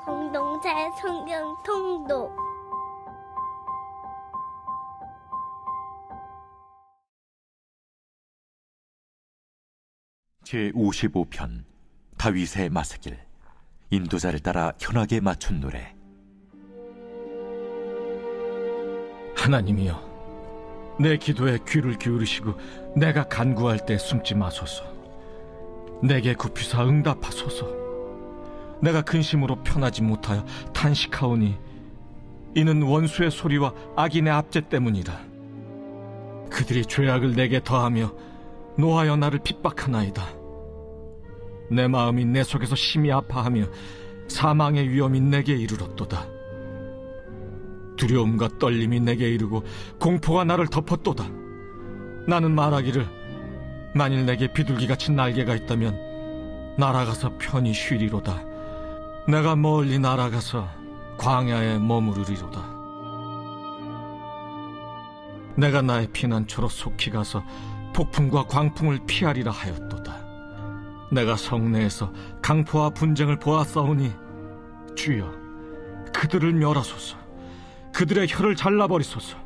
공동체 성경 통독 제55편 다윗의 마스길. 인도자를 따라 현악에 맞춘 노래. 하나님이여, 내 기도에 귀를 기울이시고 내가 간구할 때 숨지 마소서. 내게 굽히사 응답하소서. 내가 근심으로 편하지 못하여 탄식하오니 이는 원수의 소리와 악인의 압제 때문이라. 그들이 죄악을 내게 더하며 노하여 나를 핍박하나이다. 내 마음이 내 속에서 심히 아파하며 사망의 위험이 내게 이르렀도다. 두려움과 떨림이 내게 이르고 공포가 나를 덮었도다. 나는 말하기를, 만일 내게 비둘기같이 날개가 있다면 날아가서 편히 쉬리로다. 내가 멀리 날아가서 광야에 머무르리로다. 내가 나의 피난처로 속히 가서 폭풍과 광풍을 피하리라 하였도다. 내가 성내에서 강포와 분쟁을 보았사오니 주여, 그들을 멸하소서. 그들의 혀를 잘라버리소서.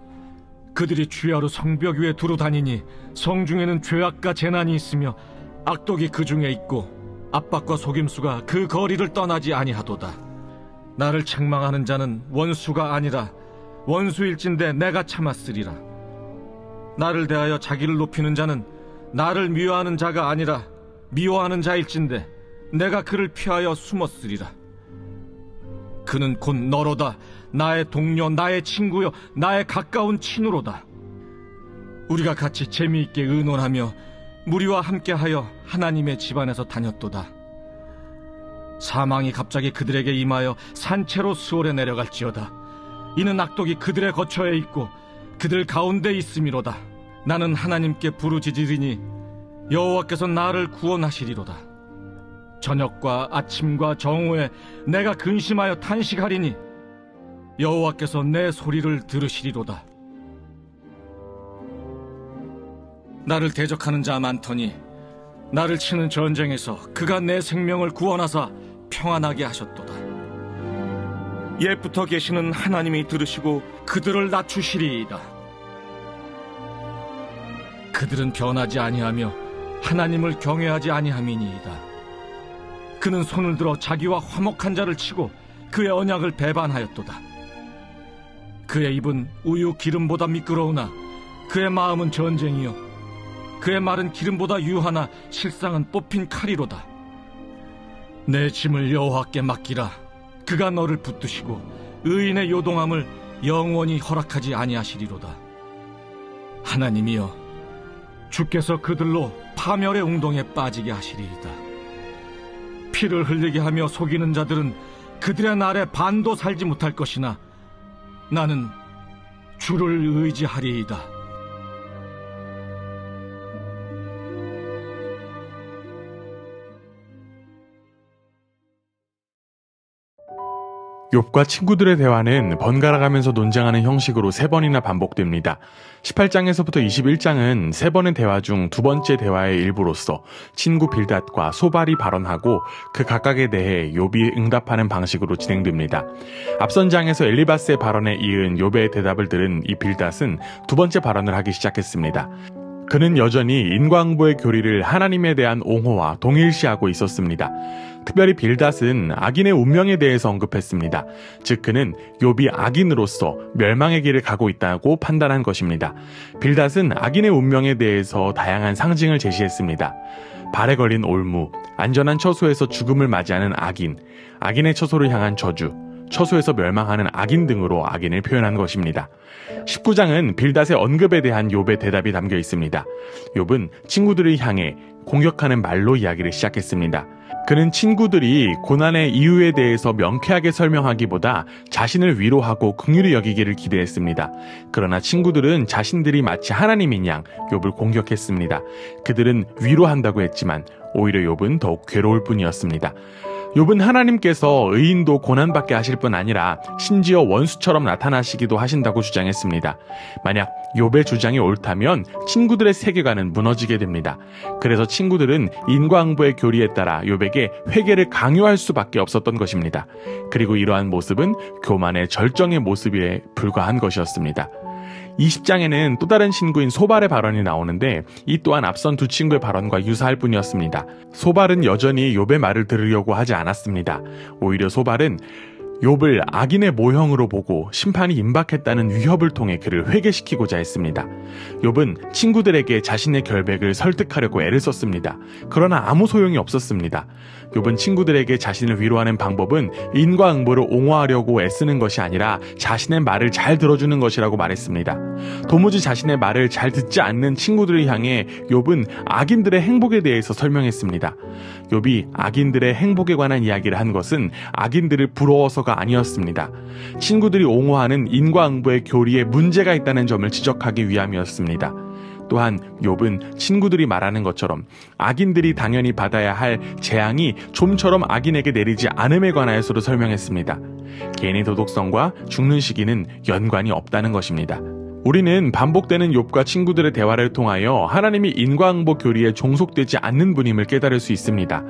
그들이 주야로 성벽 위에 두루 다니니 성중에는 죄악과 재난이 있으며 악독이 그 중에 있고 압박과 속임수가 그 거리를 떠나지 아니하도다. 나를 책망하는 자는 원수가 아니라 원수일진데 내가 참았으리라. 나를 대하여 자기를 높이는 자는 나를 미워하는 자가 아니라 미워하는 자일진데 내가 그를 피하여 숨었으리라. 그는 곧 너로다. 나의 동료, 나의 친구여, 나의 가까운 친우로다. 우리가 같이 재미있게 의논하며 무리와 함께하여 하나님의 집안에서 다녔도다. 사망이 갑자기 그들에게 임하여 산채로 수월에 내려갈지어다. 이는 악독이 그들의 거처에 있고 그들 가운데 있음이로다. 나는 하나님께 부르짖으리니 여호와께서 나를 구원하시리로다. 저녁과 아침과 정오에 내가 근심하여 탄식하리니 여호와께서 내 소리를 들으시리로다. 나를 대적하는 자 많더니 나를 치는 전쟁에서 그가 내 생명을 구원하사 평안하게 하셨도다. 옛부터 계시는 하나님이 들으시고 그들을 낮추시리이다. 그들은 변하지 아니하며 하나님을 경외하지 아니함이니이다. 그는 손을 들어 자기와 화목한 자를 치고 그의 언약을 배반하였도다. 그의 입은 우유 기름보다 미끄러우나 그의 마음은 전쟁이요 그의 말은 기름보다 유하나 실상은 뽑힌 칼이로다. 내 짐을 여호와께 맡기라. 그가 너를 붙드시고 의인의 요동함을 영원히 허락하지 아니하시리로다. 하나님이여, 주께서 그들로 파멸의 웅덩이에 빠지게 하시리이다. 피를 흘리게 하며 속이는 자들은 그들의 날에 반도 살지 못할 것이나 나는 주를 의지하리이다. 욥과 친구들의 대화는 번갈아가면서 논쟁하는 형식으로 3번이나 반복됩니다. 18장에서부터 21장은 3번의 대화 중 2번째 대화의 일부로서 친구 빌닷과 소발이 발언하고 그 각각에 대해 욥이 응답하는 방식으로 진행됩니다. 앞선 장에서 엘리바스의 발언에 이은 욥의 대답을 들은 이 빌닷은 2번째 발언을 하기 시작했습니다. 그는 여전히 인과응보의 교리를 하나님에 대한 옹호와 동일시하고 있었습니다. 특별히 빌닷은 악인의 운명에 대해서 언급했습니다. 즉 그는 욥이 악인으로서 멸망의 길을 가고 있다고 판단한 것입니다. 빌닷은 악인의 운명에 대해서 다양한 상징을 제시했습니다. 발에 걸린 올무, 안전한 처소에서 죽음을 맞이하는 악인, 악인의 처소를 향한 저주, 처소에서 멸망하는 악인 등으로 악인을 표현한 것입니다. 19장은 빌닷의 언급에 대한 욥의 대답이 담겨 있습니다. 욥은 친구들을 향해 공격하는 말로 이야기를 시작했습니다. 그는 친구들이 고난의 이유에 대해서 명쾌하게 설명하기보다 자신을 위로하고 긍휼히 여기기를 기대했습니다. 그러나 친구들은 자신들이 마치 하나님인 양 욥을 공격했습니다. 그들은 위로한다고 했지만 오히려 욥은 더욱 괴로울 뿐이었습니다. 욥은 하나님께서 의인도 고난받게 하실 뿐 아니라 심지어 원수처럼 나타나시기도 하신다고 주장했습니다. 만약 욥의 주장이 옳다면 친구들의 세계관은 무너지게 됩니다. 그래서 친구들은 인과응보의 교리에 따라 욥에게 회개를 강요할 수밖에 없었던 것입니다. 그리고 이러한 모습은 교만의 절정의 모습에 불과한 것이었습니다. 20장에는 또 다른 친구인 소발의 발언이 나오는데 이 또한 앞선 두 친구의 발언과 유사할 뿐이었습니다. 소발은 여전히 욥의 말을 들으려고 하지 않았습니다. 오히려 소발은 욥을 악인의 모형으로 보고 심판이 임박했다는 위협을 통해 그를 회개시키고자 했습니다. 욥은 친구들에게 자신의 결백을 설득하려고 애를 썼습니다. 그러나 아무 소용이 없었습니다. 욥은 친구들에게 자신을 위로하는 방법은 인과응보를 옹호하려고 애쓰는 것이 아니라 자신의 말을 잘 들어주는 것이라고 말했습니다. 도무지 자신의 말을 잘 듣지 않는 친구들을 향해 욥은 악인들의 행복에 대해서 설명했습니다. 욥이 악인들의 행복에 관한 이야기를 한 것은 악인들을 부러워서가 아니었습니다. 친구들이 옹호하는 인과응보의 교리에 문제가 있다는 점을 지적하기 위함이었습니다. 또한 욥은 친구들이 말하는 것처럼 악인들이 당연히 받아야 할 재앙이 좀처럼 악인에게 내리지 않음에 관하여서도 설명했습니다. 개인의 도덕성과 죽는 시기는 연관이 없다는 것입니다. 우리는 반복되는 욥과 친구들의 대화를 통하여 하나님이 인과응보 교리에 종속되지 않는 분임을 깨달을 수 있습니다.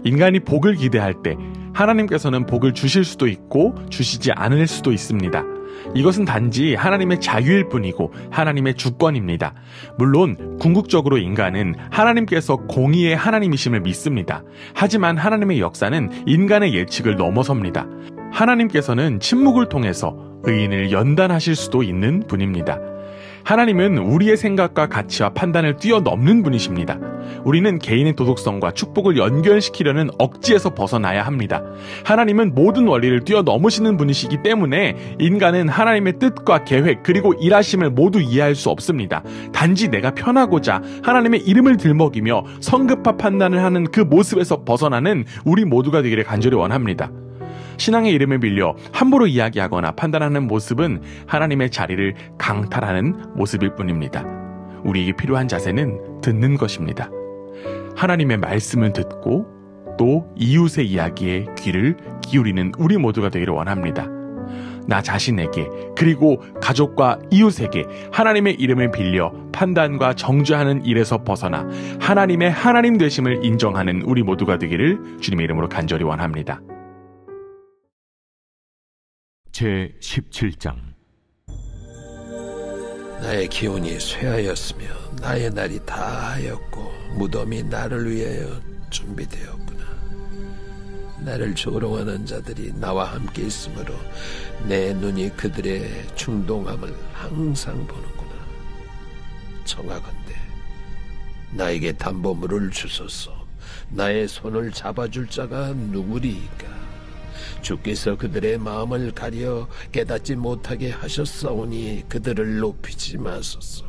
인간이 복을 기대할 때 하나님께서는 복을 주실 수도 있고 주시지 않을 수도 있습니다. 이것은 단지 하나님의 자유일 뿐이고 하나님의 주권입니다. 물론 궁극적으로 인간은 하나님께서 공의의 하나님이심을 믿습니다. 하지만 하나님의 역사는 인간의 예측을 넘어섭니다. 하나님께서는 침묵을 통해서 의인을 연단하실 수도 있는 분입니다. 하나님은 우리의 생각과 가치와 판단을 뛰어넘는 분이십니다. 우리는 개인의 도덕성과 축복을 연결시키려는 억지에서 벗어나야 합니다. 하나님은 모든 원리를 뛰어넘으시는 분이시기 때문에 인간은 하나님의 뜻과 계획 그리고 일하심을 모두 이해할 수 없습니다. 단지 내가 편하고자 하나님의 이름을 들먹이며 성급한 판단을 하는 그 모습에서 벗어나는 우리 모두가 되기를 간절히 원합니다. 신앙의 이름에 빌려 함부로 이야기하거나 판단하는 모습은 하나님의 자리를 강탈하는 모습일 뿐입니다. 우리에게 필요한 자세는 듣는 것입니다. 하나님의 말씀을 듣고 또 이웃의 이야기에 귀를 기울이는 우리 모두가 되기를 원합니다. 나 자신에게 그리고 가족과 이웃에게 하나님의 이름을 빌려 판단과 정죄하는 일에서 벗어나 하나님의 하나님 되심을 인정하는 우리 모두가 되기를 주님의 이름으로 간절히 원합니다. 제17장 나의 기운이 쇠하였으며 나의 날이 다하였고 무덤이 나를 위하여 준비되었구나. 나를 조롱하는 자들이 나와 함께 있으므로 내 눈이 그들의 충동함을 항상 보는구나. 청하건대 나에게 담보물을 주소서. 나의 손을 잡아줄 자가 누구리이까. 주께서 그들의 마음을 가려 깨닫지 못하게 하셨사오니 그들을 높이지 마소서.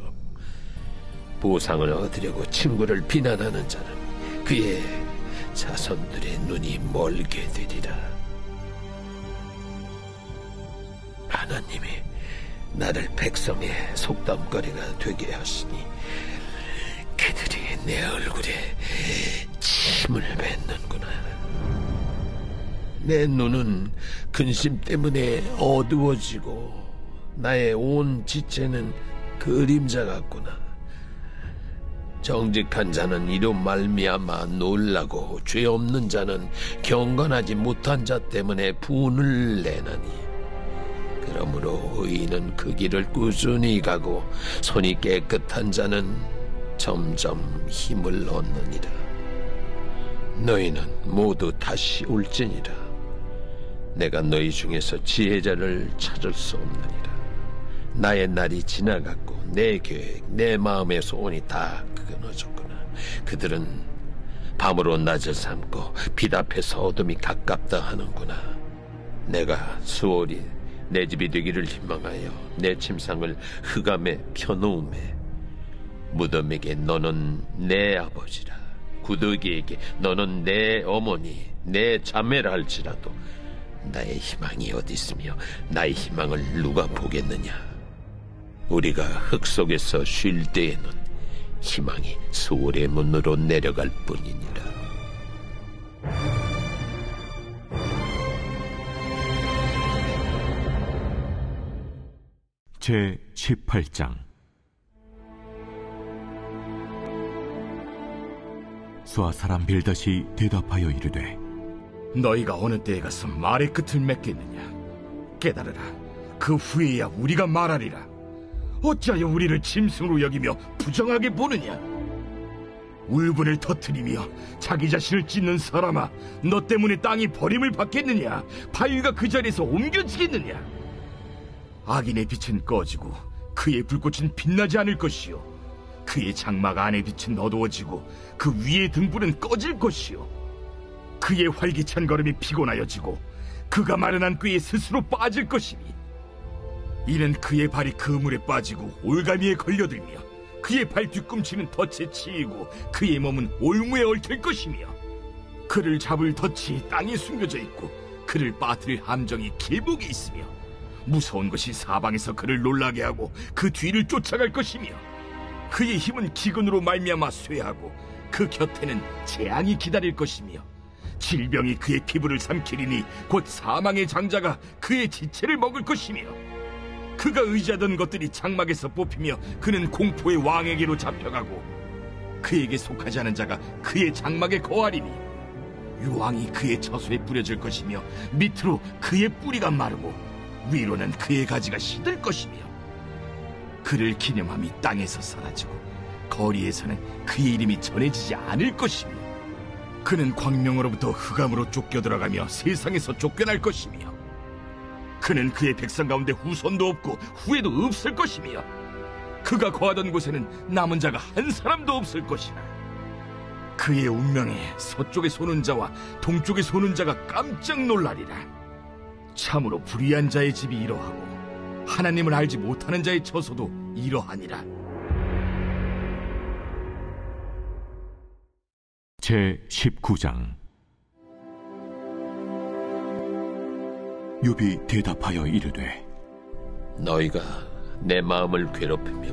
보상을 얻으려고 친구를 비난하는 자는 그의 자손들의 눈이 멀게 되리라. 하나님이 나를 백성의 속담거리가 되게 하시니 그들이 내 얼굴에 침을 뱉는구나. 내 눈은 근심 때문에 어두워지고 나의 온 지체는 그림자 같구나. 정직한 자는 이로 말미암아 놀라고 죄 없는 자는 경건하지 못한 자 때문에 분을 내나니. 그러므로 의인은 그 길을 꾸준히 가고 손이 깨끗한 자는 점점 힘을 얻느니라. 너희는 모두 다시 올지니라. 내가 너희 중에서 지혜자를 찾을 수 없느니라. 나의 날이 지나갔고 내 계획, 내 마음의 소원이 다 끊어졌구나. 그들은 밤으로 낮을 삼고 빛 앞에서 어둠이 가깝다 하는구나. 내가 수월이 내 집이 되기를 희망하여 내 침상을 흑암에 펴놓음에 무덤에게 너는 내 아버지라, 구더기에게 너는 내 어머니, 내 자매라 할지라도 나의 희망이 어디 있으며 나의 희망을 누가 보겠느냐. 우리가 흙 속에서 쉴 때에는 희망이 수월의 문으로 내려갈 뿐이니라. 제18장 수아 사람 빌닷이 대답하여 이르되 너희가 어느 때에 가서 말의 끝을 맺겠느냐? 깨달으라. 그 후에야 우리가 말하리라. 어찌하여 우리를 짐승으로 여기며 부정하게 보느냐? 울분을 터뜨리며 자기 자신을 찢는 사람아, 너 때문에 땅이 버림을 받겠느냐? 바위가 그 자리에서 옮겨지겠느냐? 악인의 빛은 꺼지고 그의 불꽃은 빛나지 않을 것이요, 그의 장막 안의 빛은 어두워지고 그 위의 등불은 꺼질 것이요, 그의 활기찬 걸음이 피곤하여지고 그가 마련한 꾀에 스스로 빠질 것이니, 이는 그의 발이 그물에 빠지고 올가미에 걸려들며 그의 발 뒤꿈치는 덫에 치이고 그의 몸은 올무에 얽힐 것이며, 그를 잡을 덫이 땅에 숨겨져 있고 그를 빠뜨릴 함정이 길목에 있으며, 무서운 것이 사방에서 그를 놀라게 하고 그 뒤를 쫓아갈 것이며, 그의 힘은 기근으로 말미암아 쇠하고 그 곁에는 재앙이 기다릴 것이며, 질병이 그의 피부를 삼키리니 곧 사망의 장자가 그의 지체를 먹을 것이며, 그가 의지하던 것들이 장막에서 뽑히며 그는 공포의 왕에게로 잡혀가고 그에게 속하지 않은 자가 그의 장막에 거하리니, 유황이 그의 처소에 뿌려질 것이며 밑으로 그의 뿌리가 마르고 위로는 그의 가지가 시들 것이며, 그를 기념함이 땅에서 사라지고 거리에서는 그의 이름이 전해지지 않을 것이며, 그는 광명으로부터 흑암으로 쫓겨 들어가며 세상에서 쫓겨날 것이며, 그는 그의 백성 가운데 후손도 없고 후에도 없을 것이며, 그가 거하던 곳에는 남은 자가 한 사람도 없을 것이라. 그의 운명에 서쪽에 소는 자와 동쪽에 소는 자가 깜짝 놀라리라. 참으로 불의한 자의 집이 이러하고 하나님을 알지 못하는 자의 처소도 이러하니라. 제19장 욥이 대답하여 이르되 너희가 내 마음을 괴롭히며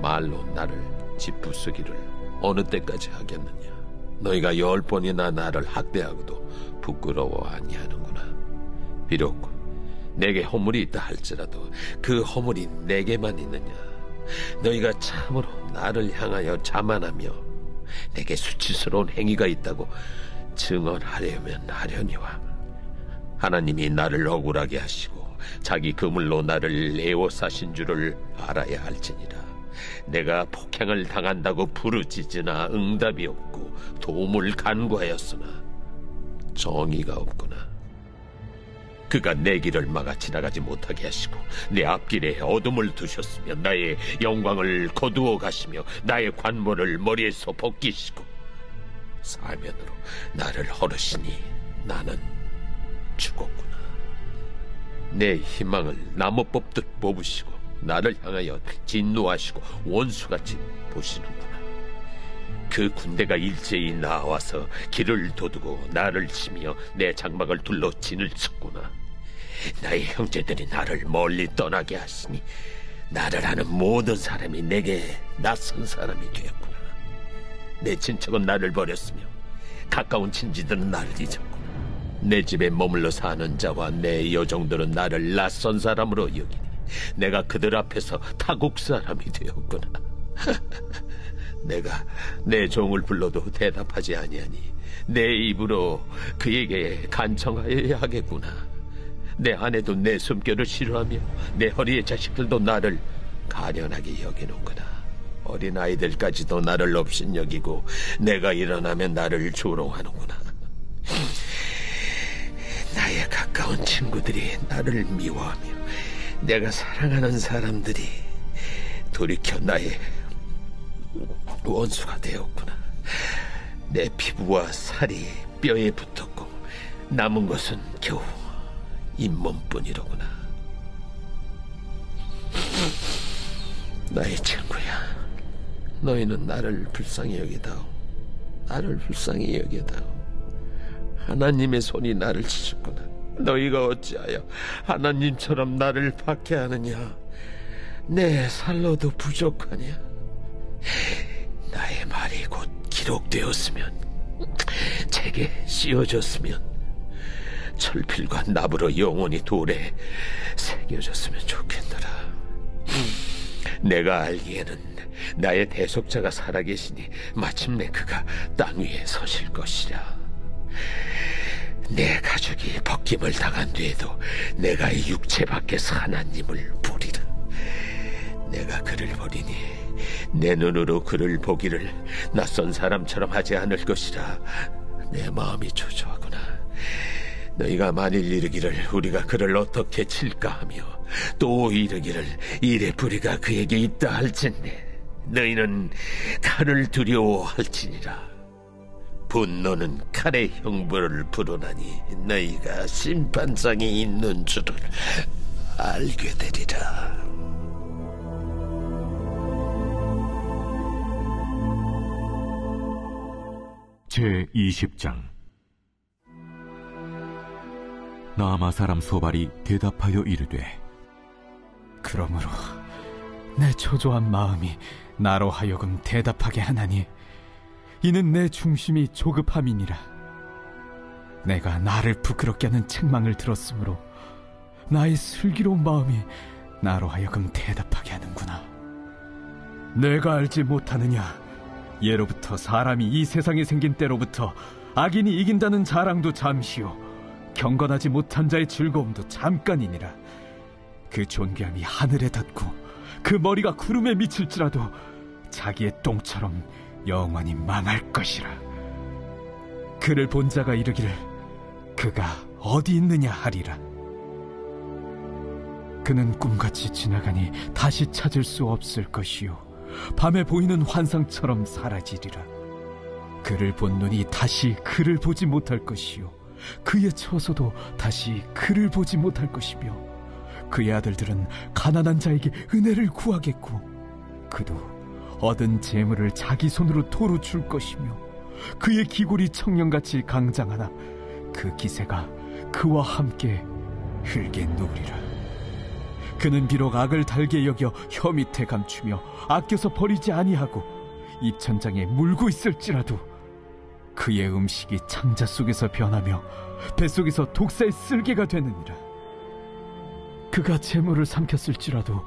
말로 나를 짓부수기를 어느 때까지 하겠느냐? 너희가 10번이나 나를 학대하고도 부끄러워 아니하는구나. 비록 내게 허물이 있다 할지라도 그 허물이 내게만 있느냐? 너희가 참으로 나를 향하여 자만하며 내게 수치스러운 행위가 있다고 증언하려면 하려니와, 하나님이 나를 억울하게 하시고 자기 그물로 나를 애워싸신 줄을 알아야 할지니라. 내가 폭행을 당한다고 부르짖으나 응답이 없고 도움을 간구하였으나 정의가 없구나. 그가 내 길을 막아 지나가지 못하게 하시고 내 앞길에 어둠을 두셨으며 나의 영광을 거두어 가시며 나의 관모를 머리에서 벗기시고 사면으로 나를 허르시니 나는 죽었구나. 내 희망을 나무 뽑듯 뽑으시고 나를 향하여 진노하시고 원수같이 보시는구나. 그 군대가 일제히 나와서 길을 도두고 나를 치며 내 장막을 둘러 진을 쳤구나. 나의 형제들이 나를 멀리 떠나게 하시니 나를 아는 모든 사람이 내게 낯선 사람이 되었구나. 내 친척은 나를 버렸으며 가까운 친지들은 나를 잊었구나. 내 집에 머물러 사는 자와 내 여종들은 나를 낯선 사람으로 여기니 내가 그들 앞에서 타국 사람이 되었구나. 내가 내 종을 불러도 대답하지 아니하니 내 입으로 그에게 간청하여야 하겠구나. 내 아내도 내 숨결을 싫어하며 내 허리의 자식들도 나를 가련하게 여기는구나. 어린아이들까지도 나를 업신여기고 내가 일어나면 나를 조롱하는구나. 나의 가까운 친구들이 나를 미워하며 내가 사랑하는 사람들이 돌이켜 나의 원수가 되었구나. 내 피부와 살이 뼈에 붙었고 남은 것은 겨우 잇몸뿐이로구나. 나의 친구야, 너희는 나를 불쌍히 여기다오. 나를 불쌍히 여기다오. 하나님의 손이 나를 치셨구나. 너희가 어찌하여 하나님처럼 나를 박해하느냐? 내 살로도 부족하냐? 나의 말이 곧 기록되었으면, 책에 씌워졌으면, 철필과 납으로 영원히 돌에 새겨졌으면 좋겠노라. 내가 알기에는 나의 대속자가 살아계시니 마침내 그가 땅 위에 서실 것이라. 내 가족이 벗김을 당한 뒤에도 내가 이 육체 밖에서 하나님을 보리라. 내가 그를 보리니 내 눈으로 그를 보기를 낯선 사람처럼 하지 않을 것이라. 내 마음이 초조하구나. 너희가 만일 이르기를 우리가 그를 어떻게 칠까 하며 또 이르기를 이래 뿌리가 그에게 있다 할진대 너희는 칼을 두려워할지니라. 분노는 칼의 형벌을 부르나니 너희가 심판장이 있는 줄을 알게 되리라. 제20장. 나아마 사람 소발이 대답하여 이르되, 그러므로 내 초조한 마음이 나로 하여금 대답하게 하나니 이는 내 중심이 조급함이니라. 내가 나를 부끄럽게 하는 책망을 들었으므로 나의 슬기로운 마음이 나로 하여금 대답하게 하는구나. 내가 알지 못하느냐? 예로부터 사람이 이 세상에 생긴 때로부터 악인이 이긴다는 자랑도 잠시요 경건하지 못한 자의 즐거움도 잠깐이니라. 그 존귀함이 하늘에 닿고 그 머리가 구름에 미칠지라도 자기의 똥처럼 영원히 망할 것이라. 그를 본 자가 이르기를 그가 어디 있느냐 하리라. 그는 꿈같이 지나가니 다시 찾을 수 없을 것이요 밤에 보이는 환상처럼 사라지리라. 그를 본 눈이 다시 그를 보지 못할 것이요 그의 처소도 다시 그를 보지 못할 것이며 그의 아들들은 가난한 자에게 은혜를 구하겠고 그도 얻은 재물을 자기 손으로 도로 줄 것이며 그의 기골이 청년같이 강장하나 그 기세가 그와 함께 흙에 누우리라. 그는 비록 악을 달게 여겨 혀 밑에 감추며 아껴서 버리지 아니하고 입천장에 물고 있을지라도 그의 음식이 창자 속에서 변하며 뱃속에서 독사의 쓸개가 되느니라. 그가 재물을 삼켰을지라도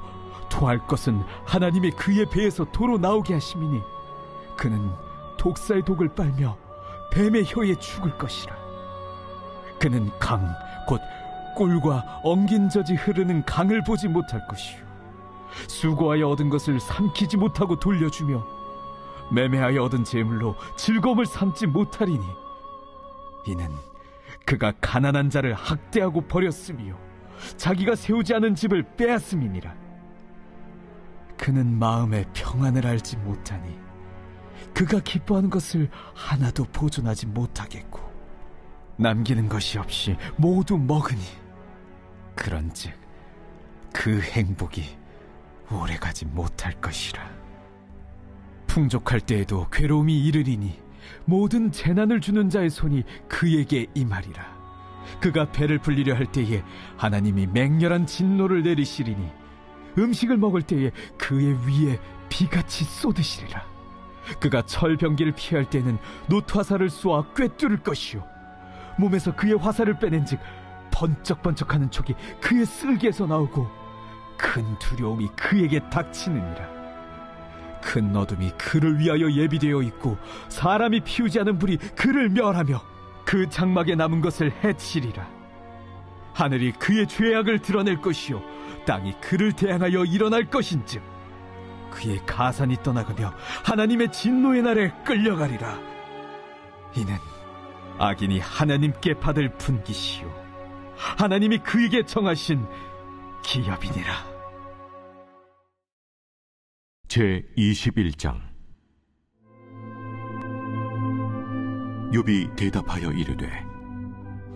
토할 것은 하나님의 그의 배에서 도로 나오게 하심이니 그는 독사의 독을 빨며 뱀의 혀에 죽을 것이라. 그는 강, 곧 꿀과 엉긴 젖이 흐르는 강을 보지 못할 것이요 수고하여 얻은 것을 삼키지 못하고 돌려주며 매매하여 얻은 재물로 즐거움을 삼지 못하리니 이는 그가 가난한 자를 학대하고 버렸으며 자기가 세우지 않은 집을 빼앗음이니라. 그는 마음의 평안을 알지 못하니 그가 기뻐하는 것을 하나도 보존하지 못하겠고 남기는 것이 없이 모두 먹으니 그런즉 그 행복이 오래가지 못할 것이라. 풍족할 때에도 괴로움이 이르리니 모든 재난을 주는 자의 손이 그에게 임하리라. 그가 배를 불리려 할 때에 하나님이 맹렬한 진노를 내리시리니 음식을 먹을 때에 그의 위에 비같이 쏟으시리라. 그가 철병기를 피할 때는 놋화살을 쏘아 꿰뚫을 것이요 몸에서 그의 화살을 빼낸즉 번쩍번쩍하는 촉이 그의 쓸개에서 나오고 큰 두려움이 그에게 닥치느니라. 큰 어둠이 그를 위하여 예비되어 있고 사람이 피우지 않은 불이 그를 멸하며 그 장막에 남은 것을 해치리라. 하늘이 그의 죄악을 드러낼 것이요 땅이 그를 대항하여 일어날 것인즉 그의 가산이 떠나가며 하나님의 진노의 날에 끌려가리라. 이는 악인이 하나님께 받을 분깃이요 하나님이 그에게 정하신 기업이니라. 제21장. 욥이 대답하여 이르되,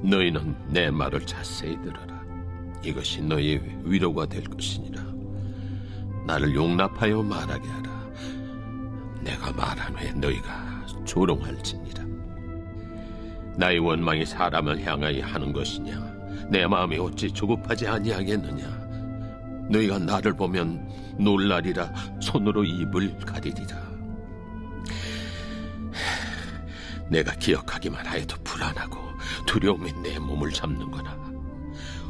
너희는 내 말을 자세히 들어라. 이것이 너희의 위로가 될 것이니라. 나를 용납하여 말하게 하라. 내가 말한 후에 너희가 조롱할지니라. 나의 원망이 사람을 향하여 하는 것이냐? 내 마음이 어찌 조급하지 아니하겠느냐? 너희가 나를 보면 놀라리라. 손으로 입을 가리리라. 내가 기억하기만 하여도 불안하고 두려움이 내 몸을 잡는거나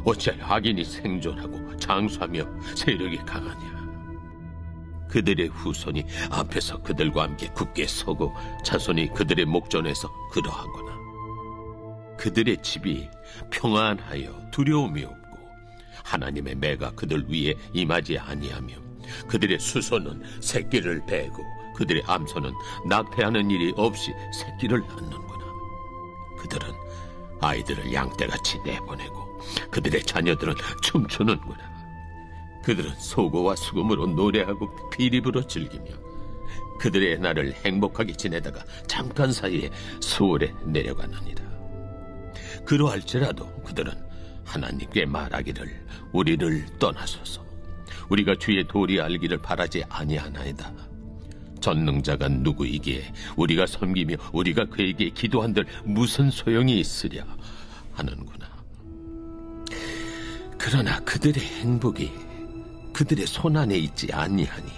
어찌하여 악인이 생존하고 장수하며 세력이 강하냐? 그들의 후손이 앞에서 그들과 함께 굳게 서고 자손이 그들의 목전에서 그러하거나 그들의 집이 평안하여 두려움이 없고 하나님의 매가 그들 위에 임하지 아니하며 그들의 수소는 새끼를 베고 그들의 암소는 낙태하는 일이 없이 새끼를 낳는구나. 그들은 아이들을 양떼같이 내보내고 그들의 자녀들은 춤추는구나. 그들은 소고와 수금으로 노래하고 피립으로 즐기며 그들의 날을 행복하게 지내다가 잠깐 사이에 수월에 내려가느니라. 그러할지라도 그들은 하나님께 말하기를 우리를 떠나소서 우리가 주의 도리 알기를 바라지 아니하나이다. 전능자가 누구이기에 우리가 섬기며 우리가 그에게 기도한들 무슨 소용이 있으랴 하는구나. 그러나 그들의 행복이 그들의 손안에 있지 아니하니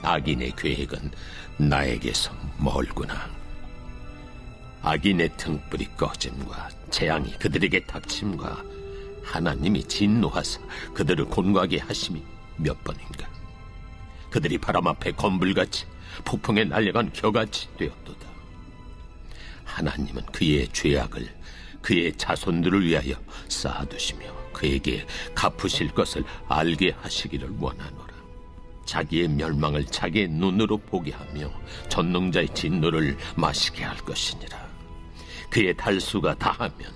악인의 계획은 나에게서 멀구나. 악인의 등불이 꺼짐과 재앙이 그들에게 닥침과 하나님이 진노하사 그들을 곤고하게 하심이 몇 번인가. 그들이 바람 앞에 건불같이 폭풍에 날려간 겨같이 되었도다. 하나님은 그의 죄악을 그의 자손들을 위하여 쌓아두시며 그에게 갚으실 것을 알게 하시기를 원하노라. 자기의 멸망을 자기의 눈으로 보게 하며 전능자의 진노를 마시게 할 것이니라. 그의 달수가 다하면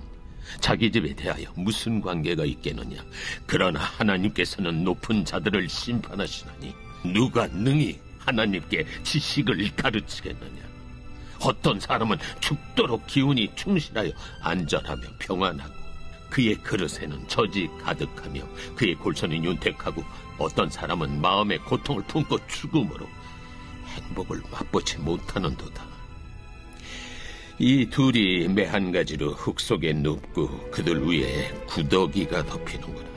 자기 집에 대하여 무슨 관계가 있겠느냐. 그러나 하나님께서는 높은 자들을 심판하시나니 누가 능히 하나님께 지식을 가르치겠느냐. 어떤 사람은 죽도록 기운이 충실하여 안전하며 평안하고 그의 그릇에는 젖이 가득하며 그의 골선이 윤택하고 어떤 사람은 마음의 고통을 품고 죽음으로 행복을 맛보지 못하는도다. 이 둘이 매 한 가지로 흙 속에 눕고 그들 위에 구더기가 덮이는구나.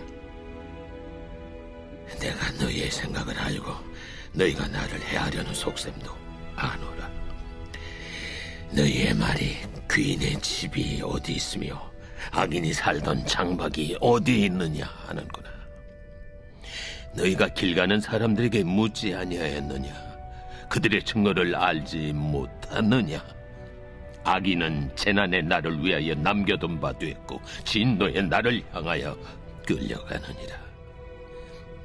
내가 너희의 생각을 알고 너희가 나를 해하려는 속셈도 아노라. 너희의 말이 귀인의 집이 어디 있으며 악인이 살던 장막이 어디 있느냐 하는구나. 너희가 길 가는 사람들에게 묻지 아니하였느냐. 그들의 증거를 알지 못하느냐. 악인은 재난의 날을 위하여 남겨둔 바 됐고 진노의 날을 향하여 끌려가느니라.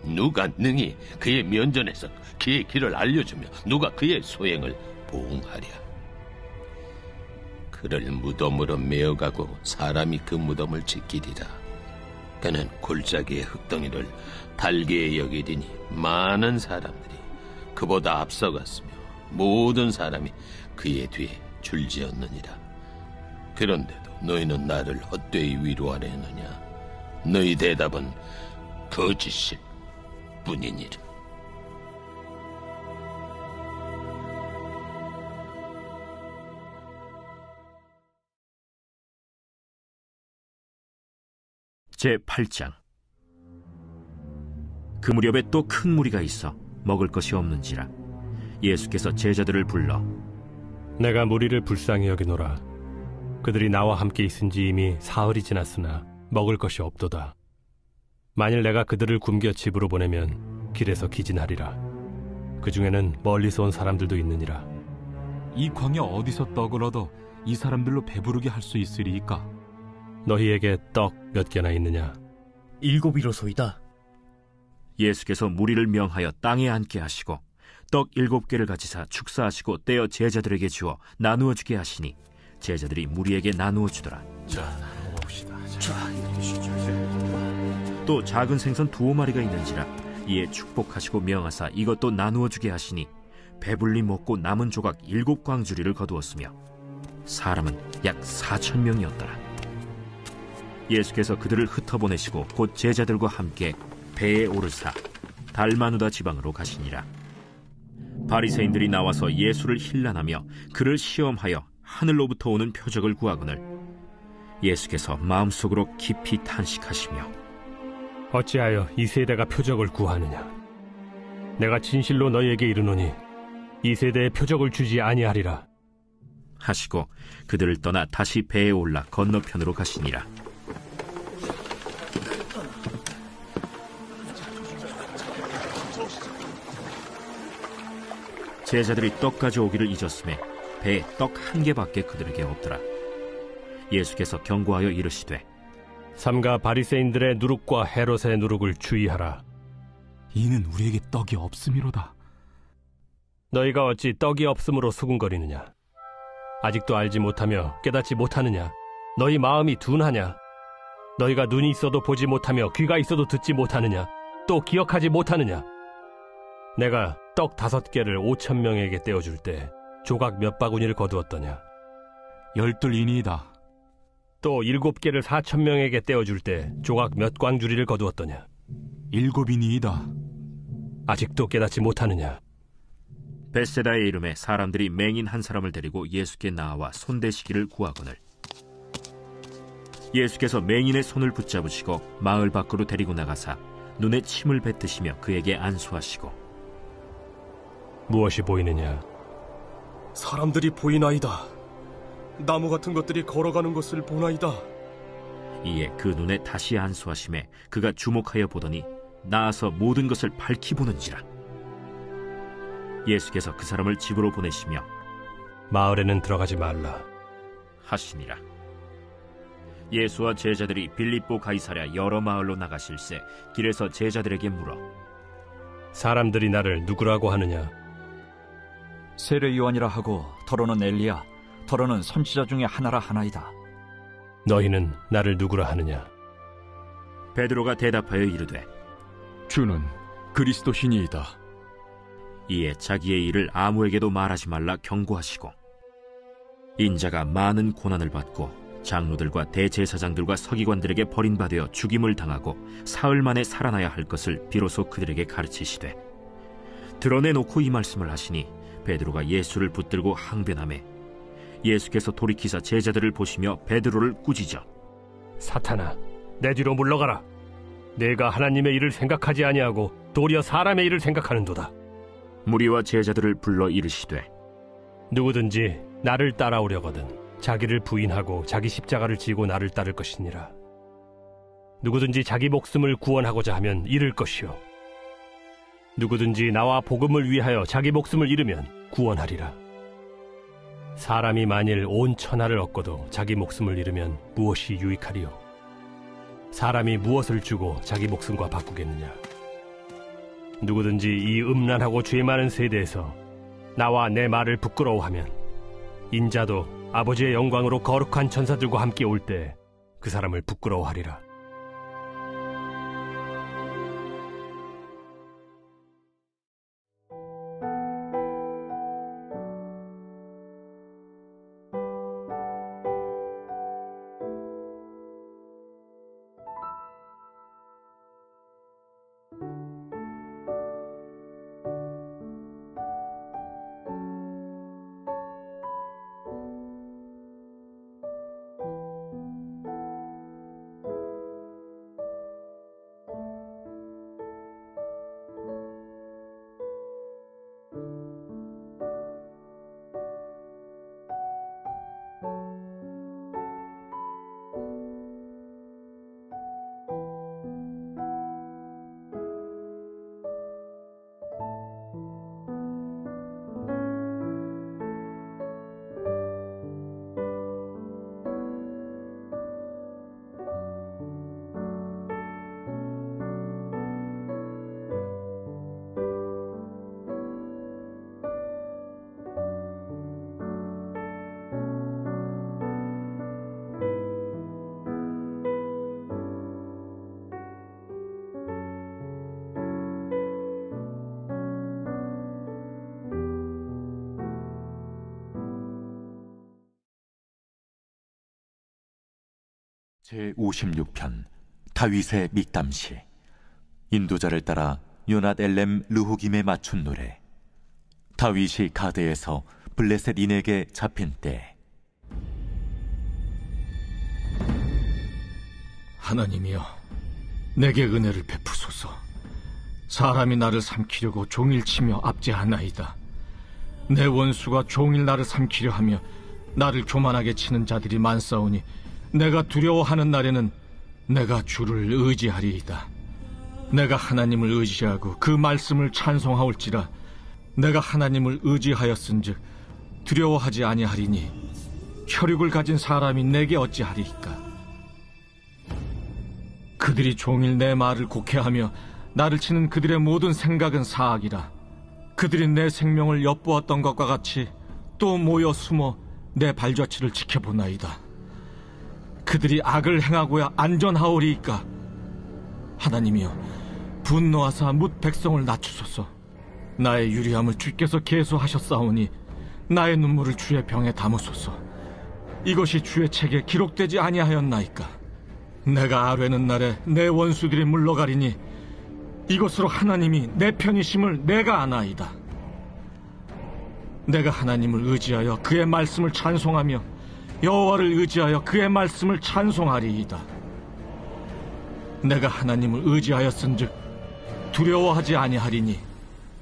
누가 능히 그의 면전에서 그의 길을 알려주며 누가 그의 소행을 보응하랴. 그를 무덤으로 메어가고 사람이 그 무덤을 지키리라. 그는 골짜기의 흙덩이를 달게 여기리니 많은 사람들이 그보다 앞서갔으며 모든 사람이 그의 뒤에 줄지었느니라. 그런데도 너희는 나를 헛되이 위로하려 했느냐. 너희 대답은 거짓일 뿐이니라. 제8장. 그 무렵에 또 큰 무리가 있어 먹을 것이 없는지라 예수께서 제자들을 불러 내가 무리를 불쌍히 여기노라. 그들이 나와 함께 있은지 이미 사흘이 지났으나 먹을 것이 없도다. 만일 내가 그들을 굶겨 집으로 보내면 길에서 기진하리라. 그 중에는 멀리서 온 사람들도 있느니라. 이 광야 어디서 떡을 얻어 이 사람들로 배부르게 할 수 있으리이까? 너희에게 떡 몇 개나 있느냐? 7이로소이다. 예수께서 무리를 명하여 땅에 앉게 하시고 떡 7개를 가지사 축사하시고 떼어 제자들에게 주어 나누어 주게 하시니 제자들이 무리에게 나누어 주더라. 자, 먹읍시다. 또 작은 생선 2마리가 있는지라 이에 축복하시고 명하사 이것도 나누어 주게 하시니 배불리 먹고 남은 조각 7광주리를 거두었으며 사람은 약 4,000명이었더라. 예수께서 그들을 흩어보내시고 곧 제자들과 함께 배에 오르사 달마누다 지방으로 가시니라. 바리새인들이 나와서 예수를 힐난하며 그를 시험하여 하늘로부터 오는 표적을 구하거늘 예수께서 마음속으로 깊이 탄식하시며 어찌하여 이 세대가 표적을 구하느냐? 내가 진실로 너희에게 이르노니 이 세대에 표적을 주지 아니하리라 하시고 그들을 떠나 다시 배에 올라 건너편으로 가시니라. 제자들이 떡 가져오기를 잊었음에 배에 떡 한 개밖에 그들에게 없더라. 예수께서 경고하여 이르시되 삼가 바리새인들의 누룩과 헤롯의 누룩을 주의하라. 이는 우리에게 떡이 없음이로다. 너희가 어찌 떡이 없음으로 수군거리느냐? 아직도 알지 못하며 깨닫지 못하느냐? 너희 마음이 둔하냐? 너희가 눈이 있어도 보지 못하며 귀가 있어도 듣지 못하느냐? 또 기억하지 못하느냐? 내가 떡 5개를 5,000명에게 떼어줄 때 조각 몇 바구니를 거두었더냐? 12이니이다. 또 7개를 4,000명에게 떼어줄 때 조각 몇 광주리를 거두었더냐? 7이니이다. 아직도 깨닫지 못하느냐? 벳세다의 이름에 사람들이 맹인 한 사람을 데리고 예수께 나와 손대시기를 구하거늘 예수께서 맹인의 손을 붙잡으시고 마을 밖으로 데리고 나가사 눈에 침을 뱉으시며 그에게 안수하시고 무엇이 보이느냐? 사람들이 보이나이다. 나무 같은 것들이 걸어가는 것을 보나이다. 이에 그 눈에 다시 안수하심에 그가 주목하여 보더니 나아서 모든 것을 밝히 보는지라. 예수께서 그 사람을 집으로 보내시며 마을에는 들어가지 말라 하시니라. 예수와 제자들이 빌립보 가이사랴 여러 마을로 나가실새 길에서 제자들에게 물어 사람들이 나를 누구라고 하느냐? 세례 요한이라 하고 더러는 엘리야, 더러는 선지자 중에 하나라 하나이다. 너희는 나를 누구라 하느냐? 베드로가 대답하여 이르되 주는 그리스도시니이다. 이에 자기의 일을 아무에게도 말하지 말라 경고하시고 인자가 많은 고난을 받고 장로들과 대제사장들과 서기관들에게 버림받아 죽임을 당하고 사흘 만에 살아나야 할 것을 비로소 그들에게 가르치시되 드러내놓고 이 말씀을 하시니 베드로가 예수를 붙들고 항변하매 예수께서 돌이키사 제자들을 보시며 베드로를 꾸짖어 사탄아, 내 뒤로 물러가라. 내가 하나님의 일을 생각하지 아니하고 도리어 사람의 일을 생각하는도다. 무리와 제자들을 불러 이르시되 누구든지 나를 따라오려거든 자기를 부인하고 자기 십자가를 지고 나를 따를 것이니라. 누구든지 자기 목숨을 구원하고자 하면 잃을 것이요 누구든지 나와 복음을 위하여 자기 목숨을 잃으면 구원하리라. 사람이 만일 온 천하를 얻고도 자기 목숨을 잃으면 무엇이 유익하리요? 사람이 무엇을 주고 자기 목숨과 바꾸겠느냐? 누구든지 이 음란하고 죄 많은 세대에서 나와 내 말을 부끄러워하면 인자도 아버지의 영광으로 거룩한 천사들과 함께 올 때 그 사람을 부끄러워하리라. 제56편 다윗의 믹담시. 인도자를 따라 요낫 엘렘 르후김에 맞춘 노래. 다윗이 가드에서 블레셋 인에게 잡힌 때. 하나님이여, 내게 은혜를 베푸소서. 사람이 나를 삼키려고 종일 치며 압제하나이다. 내 원수가 종일 나를 삼키려 하며 나를 교만하게 치는 자들이 많사오니 내가 두려워하는 날에는 내가 주를 의지하리이다. 내가 하나님을 의지하고 그 말씀을 찬송하올지라. 내가 하나님을 의지하였은즉 두려워하지 아니하리니 혈육을 가진 사람이 내게 어찌하리이까. 그들이 종일 내 말을 곡해하며 나를 치는 그들의 모든 생각은 사악이라. 그들이 내 생명을 엿보았던 것과 같이 또 모여 숨어 내 발자취를 지켜보나이다. 그들이 악을 행하고야 안전하오리이까. 하나님이여, 분노하사 뭇 백성을 낮추소서. 나의 유리함을 주께서 계수하셨사오니 나의 눈물을 주의 병에 담으소서. 이것이 주의 책에 기록되지 아니하였나이까. 내가 아뢰는 날에 내 원수들이 물러가리니 이것으로 하나님이 내 편이심을 내가 아나이다. 내가 하나님을 의지하여 그의 말씀을 찬송하며 여호와를 의지하여 그의 말씀을 찬송하리이다. 내가 하나님을 의지하였은즉 두려워하지 아니하리니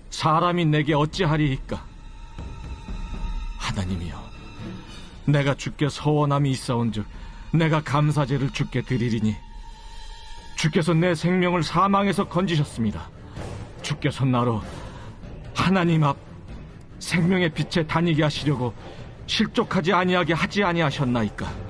사람이 내게 어찌하리이까. 하나님이여, 내가 주께 서원함이 있사온즉 내가 감사제를 주께 드리리니 주께서 내 생명을 사망에서 건지셨습니다. 주께서 나로 하나님 앞 생명의 빛에 다니게 하시려고 실족하지 아니하게 하지 아니하셨나이까.